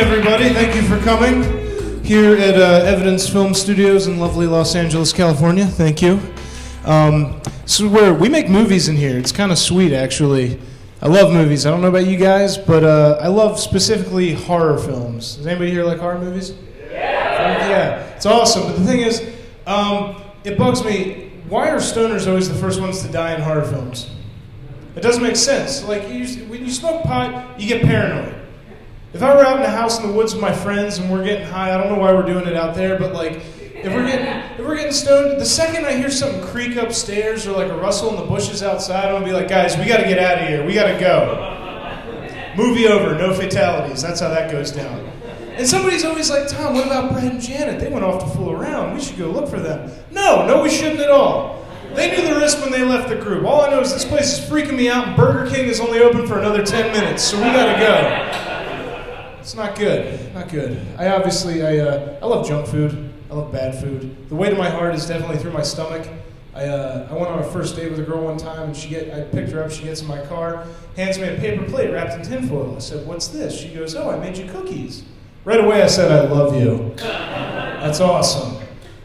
everybody. Thank you for coming here at Evidence Film Studios in lovely Los Angeles, California. Thank you. So we make movies in here. It's kind of sweet, actually. I love movies. I don't know about you guys, but I love specifically horror films. Does anybody here like horror movies? Yeah. It's awesome. But the thing is, it bugs me. Why are stoners always the first ones to die in horror films? It doesn't make sense. Like, when you smoke pot, you get paranoid. If I were out in the house in the woods with my friends and we're getting high, I don't know why we're doing it out there, but like, if we're getting stoned, the second I hear something creak upstairs or like a rustle in the bushes outside, I'm gonna be like, guys, we gotta get out of here. We gotta go. Movie over, no fatalities. That's how that goes down. And somebody's always like, Tom, what about Brad and Janet? They went off to fool around. We should go look for them. No, we shouldn't at all. They knew the risk when they left the group. All I know is this place is freaking me out and Burger King is only open for another 10 minutes, so we gotta go. It's not good. Not good. I love junk food. I love bad food. The weight of my heart is definitely through my stomach. I went on a first date with a girl one time, and I picked her up. She gets in my car, hands me a paper plate wrapped in tinfoil. I said, "What's this?" She goes, "Oh, I made you cookies." Right away, I said, "I love you." That's awesome.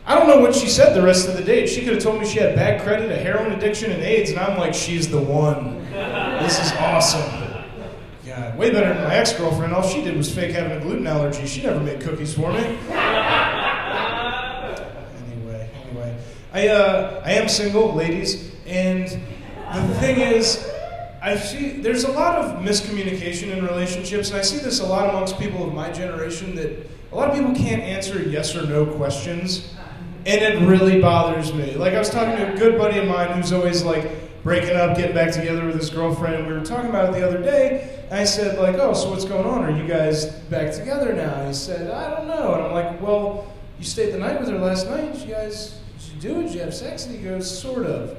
I don't know what she said the rest of the date. She could have told me she had bad credit, a heroin addiction, and AIDS, and I'm like, she's the one. This is awesome. Yeah, way better than my ex-girlfriend. All she did was fake having a gluten allergy. She never made cookies for me. Anyway. I am single, ladies, and the thing is, I see there's a lot of miscommunication in relationships, and I see this a lot amongst people of my generation, that a lot of people can't answer yes or no questions, and it really bothers me. Like, I was talking to a good buddy of mine who's always like breaking up, getting back together with his girlfriend, and we were talking about it the other day, and I said, like, "Oh, so what's going on? Are you guys back together now?" And he said, "I don't know." And I'm like, "Well, you stayed the night with her last night. Did you do it? Did you have sex?" And he goes, "Sort of."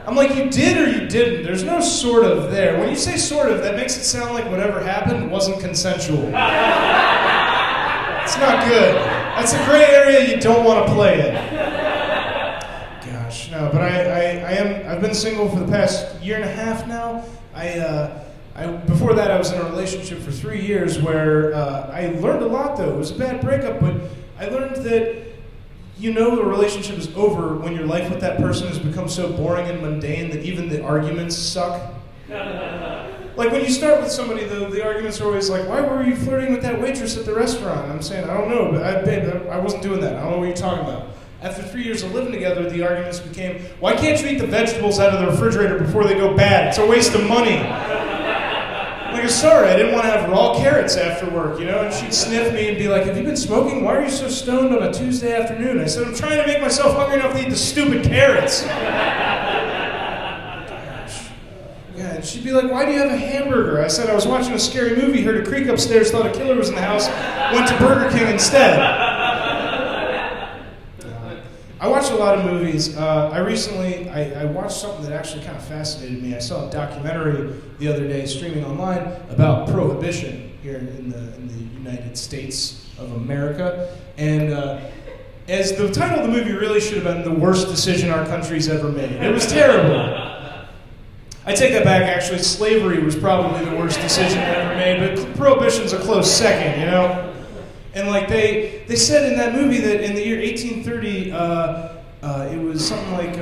I'm like, "You did or you didn't? There's no sort of there. When you say sort of, that makes it sound like whatever happened wasn't consensual." It's not good. That's a gray area you don't want to play in. Gosh, no, but I've been single for the past year and a half now. Before that, I was in a relationship for 3 years where I learned a lot, though. It was a bad breakup, but I learned that the relationship is over when your life with that person has become so boring and mundane that even the arguments suck. Like, when you start with somebody, the arguments are always like, "Why were you flirting with that waitress at the restaurant?" I'm saying, "I don't know, but babe, I wasn't doing that. I don't know what you're talking about." After 3 years of living together, the arguments became, "Why can't you eat the vegetables out of the refrigerator before they go bad? It's a waste of money." I'm like, "Sorry, I didn't want to have raw carrots after work, And she'd sniff me and be like, "Have you been smoking? Why are you so stoned on a Tuesday afternoon?" I said, "I'm trying to make myself hungry enough to eat the stupid carrots." Yeah, and she'd be like, "Why do you have a hamburger?" I said, "I was watching a scary movie, heard a creak upstairs, thought a killer was in the house, went to Burger King instead." I watch a lot of movies. I watched something that actually kind of fascinated me. I saw a documentary the other day streaming online about prohibition here in the United States of America. And as the title of the movie really should have been "The Worst Decision Our Country's Ever Made." It was terrible. I take that back, actually. Slavery was probably the worst decision ever made, but prohibition's a close second, And like they said in that movie that in the year 1830, it was something like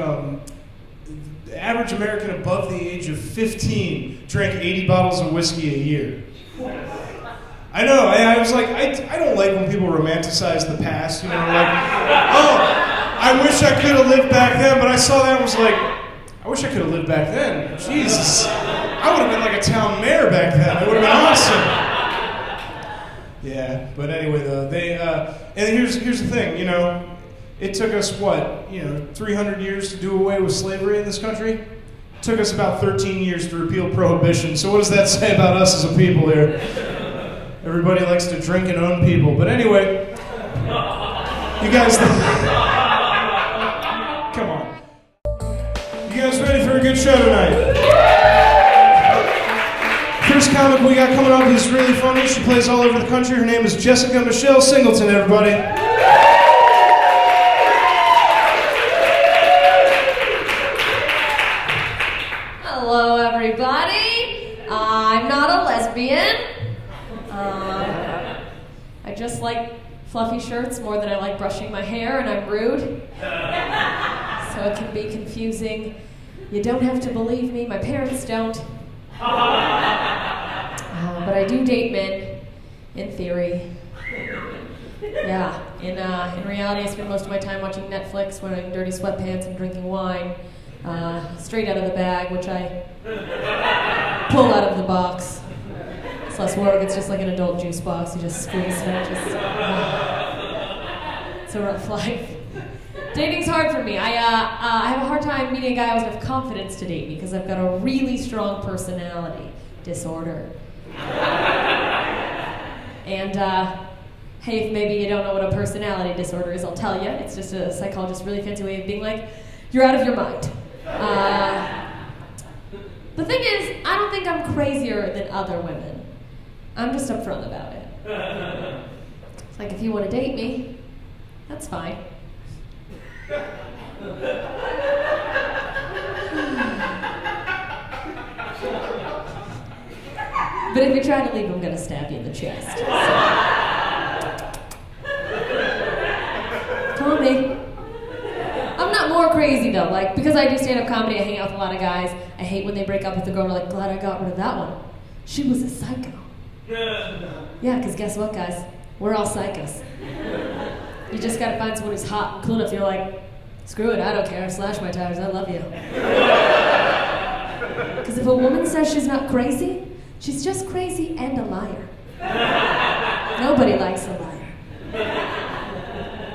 the average American above the age of 15 drank 80 bottles of whiskey a year. I know, I was like, I don't like when people romanticize the past, like, "Oh, I wish I could have lived back then," but I saw that and was like, I wish I could have lived back then. Jesus. I would have been like a town mayor back then. It would have been awesome. Yeah, but anyway, though, and here's the thing, it took us, 300 years to do away with slavery in this country? It took us about 13 years to repeal prohibition, so what does that say about us as a people here? Everybody likes to drink and own people, but anyway, you guys, come on. You guys ready for a good show tonight? First comic we got coming up is really funny. She plays all over the country. Her name is Jessica Michelle Singleton, everybody. Hello, everybody. I'm not a lesbian. dislike fluffy shirts more than I like brushing my hair, and I'm rude. So it can be confusing. You don't have to believe me. My parents don't. But I do date men, in theory. Yeah, in reality, I spend most of my time watching Netflix, wearing dirty sweatpants and drinking wine, straight out of the bag, which I pull out of the box. It's less work, it's just like an adult juice box. You just squeeze it, it's a rough life. Dating's hard for me. I have a hard time meeting a guy who has enough confidence to date me because I've got a really strong personality disorder. And, hey, if maybe you don't know what a personality disorder is, I'll tell you. It's just a psychologist's really fancy way of being like, you're out of your mind. The thing is, I don't think I'm crazier than other women. I'm just upfront about it. It's like, if you want to date me, that's fine. But if you try to leave, I'm going to stab you in the chest. So. Call me. I'm not more crazy though. Like, because I do stand-up comedy, I hang out with a lot of guys. I hate when they break up with the girl. We're like, glad I got rid of that one. She was a psycho. Yeah, because guess what, guys? We're all psychos. You just got to find someone who's hot and cool enough. You're like, screw it, I don't care. Slash my tires, I love you. Because if a woman says she's not crazy, she's just crazy and a liar. Nobody likes a liar.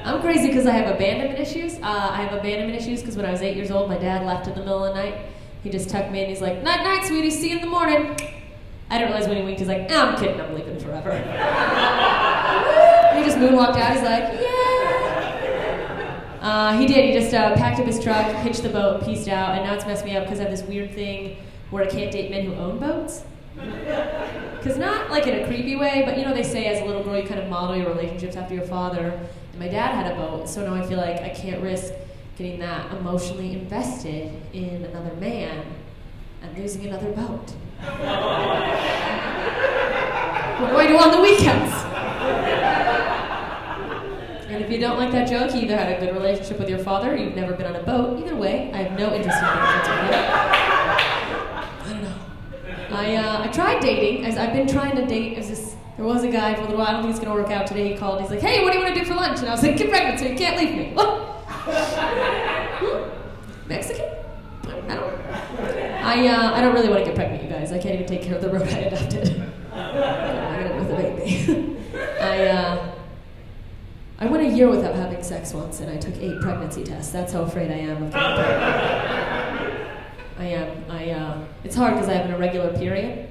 I'm crazy because I have abandonment issues. I have abandonment issues because when I was 8 years old, my dad left in the middle of the night. He just tucked me in, he's like, night, night, sweetie, see you in the morning. I didn't realize when he winked, he's like, I'm kidding, I'm leaving forever. And he just moonwalked out, he's like, yeah. He did, he just packed up his truck, hitched the boat, and pieced out, and now it's messed me up because I have this weird thing where I can't date men who own boats. Because not like in a creepy way, but you know they say as a little girl you kind of model your relationships after your father. And my dad had a boat, so now I feel like I can't risk getting that emotionally invested in another man and losing another boat. What do I do on the weekends? And if you don't like that joke, you either had a good relationship with your father or you've never been on a boat. Either way, I have no interest in friends with you. I don't know. I tried dating. I've been trying to date. There was a guy for a little while. I don't think it's going to work out today. He called. He's like, hey, what do you want to do for lunch? And I was like, get pregnant so you can't leave me. Mexican? I don't really want to get pregnant, you guys. I can't even take care of the road I adopted. I'm going to with a baby. I went a year without having sex once, and I took 8 pregnancy tests. That's how afraid I am of getting pregnant. I am. It's hard because I have an irregular period.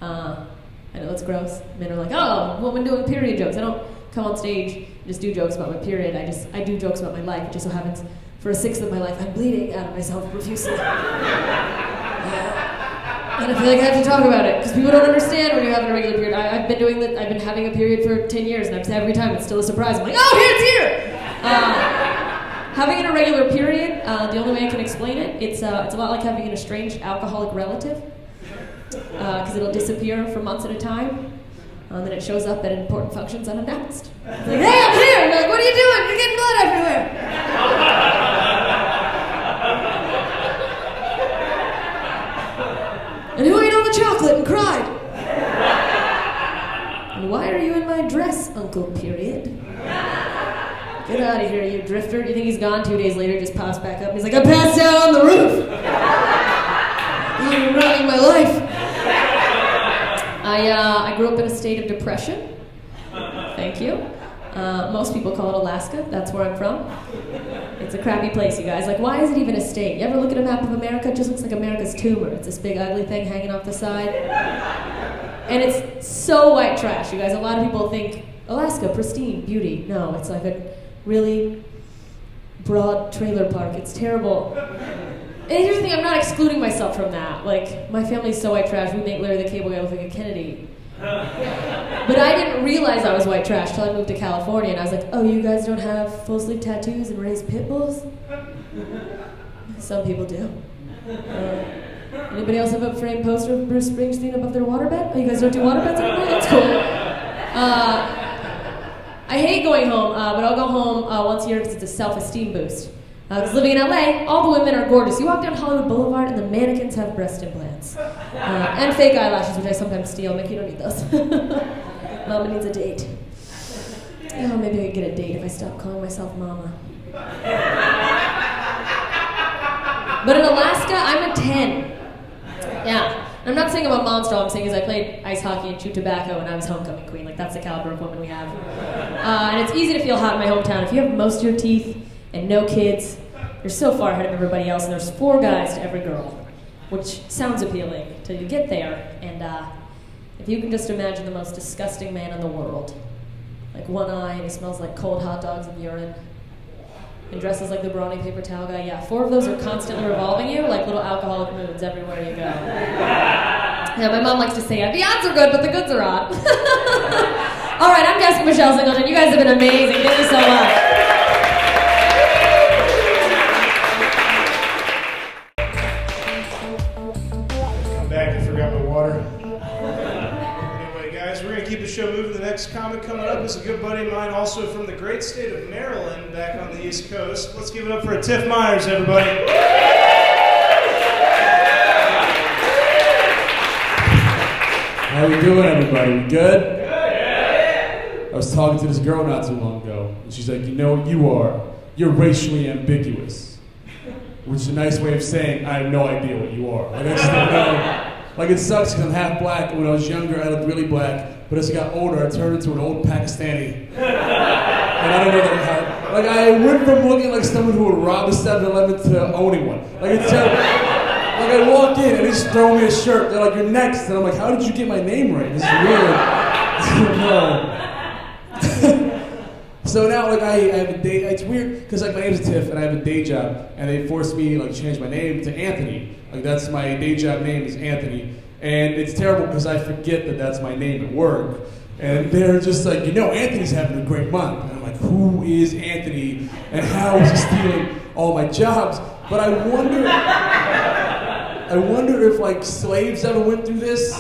I know it's gross. Men are like, oh, woman doing period jokes. I don't come on stage and just do jokes about my period. I do jokes about my life. It just so happens for a sixth of my life, I'm bleeding out of myself profusely. And I feel like I have to talk about it because people don't understand when you're having a regular period. I've been having a period for 10 years, and every time it's still a surprise. I'm like, oh, here it's here! Having an irregular period, the only way I can explain it, it's a lot like having an estranged alcoholic relative, because it'll disappear for months at a time, and then it shows up at important functions unannounced. It's like, hey, I'm here! And they're like, what are you doing? You're getting blood everywhere! And who ate all the chocolate and cried? And why are you in my dress, Uncle Period? Get out of here, you drifter. Do you think he's gone? 2 days later, just pops back up. He's like, I passed out on the roof. You're ruining my life. I grew up in a state of depression. Thank you. Most people call it Alaska. That's where I'm from. It's a crappy place, you guys. Like, why is it even a state? You ever look at a map of America? It just looks like America's tumor. It's this big ugly thing hanging off the side. And it's so white trash, you guys. A lot of people think, Alaska, pristine, beauty. No, it's like a really broad trailer park. It's terrible. And here's the thing, I'm not excluding myself from that. Like, my family's so white trash, we make Larry the Cable Guy look like a Kennedy. But I didn't realize I was white trash till I moved to California, and I was like, oh, you guys don't have full sleeve tattoos and raised pit bulls? Some people do. Anybody else have a framed poster of Bruce Springsteen above their waterbed? Oh, you guys don't do waterbeds anymore? That's cool. I hate going home, but I'll go home once a year because it's a self-esteem boost. Because living in LA, all the women are gorgeous. You walk down Hollywood Boulevard and the mannequins have breast implants. And fake eyelashes, which I sometimes steal. Mickey, you don't need those. Mama needs a date. Oh, maybe I could get a date if I stop calling myself Mama. But in Alaska, I'm a 10. Yeah. I'm not saying I'm a monster, all I'm saying is I played ice hockey and chewed tobacco and I was homecoming queen. Like, that's the caliber of woman we have. And it's easy to feel hot in my hometown. If you have most of your teeth and no kids, you're so far ahead of everybody else, and there's 4 guys to every girl, which sounds appealing till you get there. And if you can just imagine the most disgusting man in the world, like one eye and he smells like cold hot dogs and urine, and dresses like the brawny paper towel guy, yeah, 4 of those are constantly revolving you like little alcoholic moods everywhere you go. Yeah, my mom likes to say, the odds are good, but the goods are odd. All right, I'm Jessica Michelle Singleton. You guys have been amazing. Thank you so much. Come back, I forgot my water. Anyway, guys, we're going to keep the show moving. The next comic coming up is a good buddy of mine, also from the great state of Maryland, back on the East Coast. Let's give it up for Tiff Myers, everybody. How we doing, everybody? We good? I was talking to this girl not too long ago, and she's like, you know what you are? You're racially ambiguous. Which is a nice way of saying, I have no idea what you are. Like, I just don't know. Like, it sucks because I'm half black, and when I was younger, I looked really black, but as I got older, I turned into an old Pakistani. And I don't know how. Like, I went from looking like someone who would rob a 7-Eleven to owning one. Like, it's terrible. Like, I walk in, and they just throw me a shirt. They're like, you're next. And I'm like, how did you get my name right? This is weird. I don't know. So now, like, I have a day. It's weird because, like, my name's Tiff, and I have a day job, and they forced me like to change my name to Anthony. Like, that's my day job name is Anthony, and it's terrible because I forget that that's my name at work, and they're just like, you know, Anthony's having a great month, and I'm like, who is Anthony, and how is he stealing all my jobs? But I wonder if like slaves ever went through this.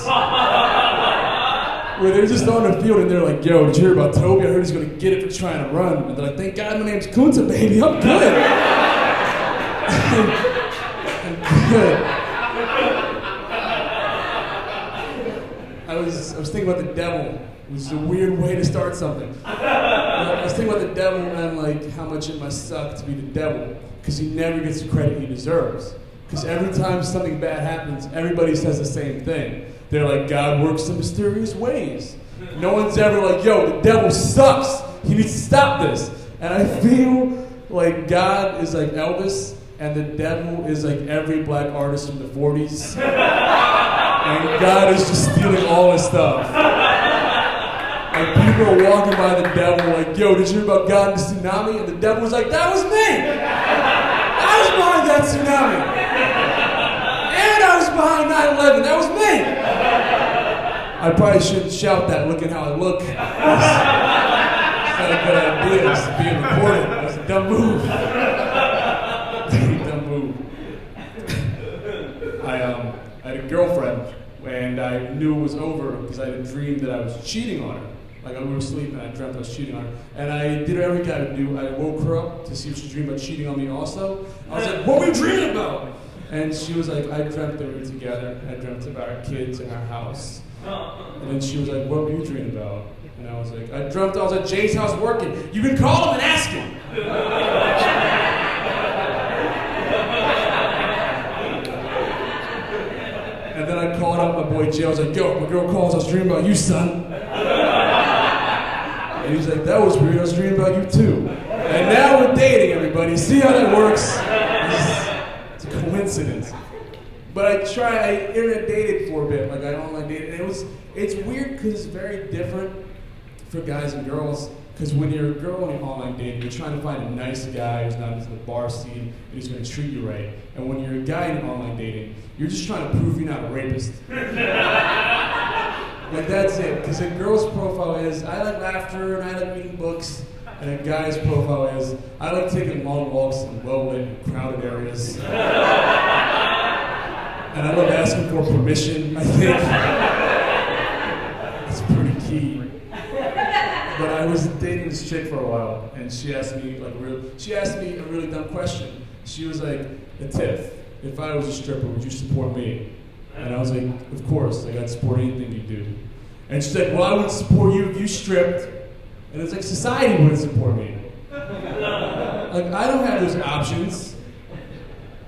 Where they're just on the field and they're like, yo, did you hear about Toby? I heard he's gonna get it for trying to run. And they're like, thank God my name's Kunta, baby, I'm good. I'm good. I was thinking about the devil. It was a weird way to start something. I was thinking about the devil and like how much it must suck to be the devil, because he never gets the credit he deserves. Because every time something bad happens, everybody says the same thing. They're like, God works in mysterious ways. No one's ever like, yo, the devil sucks. He needs to stop this. And I feel like God is like Elvis, and the devil is like every black artist from the 40s. And God is just stealing all his stuff. Like, people are walking by the devil like, yo, did you hear about God and the tsunami? And the devil was like, that was me. I was behind that tsunami. And I was behind 9/11. That was me. I probably shouldn't shout that looking how I look. It's not a good idea. It's being recorded. That's a dumb move. Very dumb move. I had a girlfriend, and I knew it was over because I had a dream that I was cheating on her. Like, we were sleeping, and I dreamt I was cheating on her. And I did what every guy would do. I woke her up to see if she dreamed about cheating on me also. I was like, what were you dreaming about? And she was like, I dreamt that we were together. I dreamt about our kids and our house. And then she was like, what were you dreaming about? And I was like, I dreamt I was at Jay's house working. You can call him and ask him. And then I called up my boy Jay. I was like, yo, my girl calls. I was dreaming about you, son. And he's like, that was weird. I was dreaming about you, too. And now we're dating, everybody. See how that works? It's a coincidence. But I internet dated for a bit. Like, I online dated. And it's weird because it's very different for guys and girls. Because when you're a girl and you're online dating, you're trying to find a nice guy who's not into the bar scene and who's going to treat you right. And when you're a guy in online dating, you're just trying to prove you're not a rapist. Like, that's it. Because a girl's profile is, I like laughter and I like reading books. And a guy's profile is, I like taking long walks in well-lit and crowded areas. And I love asking for permission, I think. It's pretty key. But I was dating this chick for a while, and she asked me a really dumb question. She was like, "Tiff, if I was a stripper, would you support me?" And I was like, "Of course, like I'd support anything you do." And she's like, "Well, I wouldn't support you if you stripped." And it's like, society wouldn't support me. Like, I don't have those options.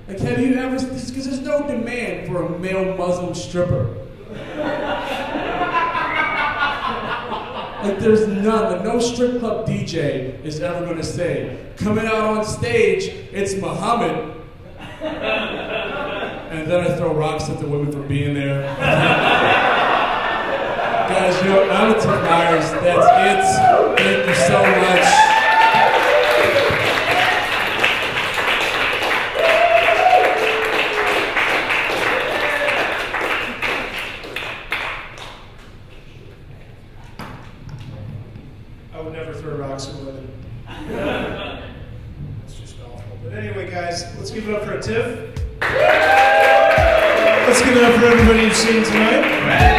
Like, have you ever, because there's no demand for a male Muslim stripper. Like, there's none. Like, no strip club DJ is ever going to say, coming out on stage, it's Muhammad. And then I throw rocks at the women for being there. Guys, I'm a Tiff Myers. That's it. Thank you so much. I would never throw rocks at women. That's just awful. But anyway, guys, let's give it up for a Tiff. Let's give it up for everybody you've seen tonight.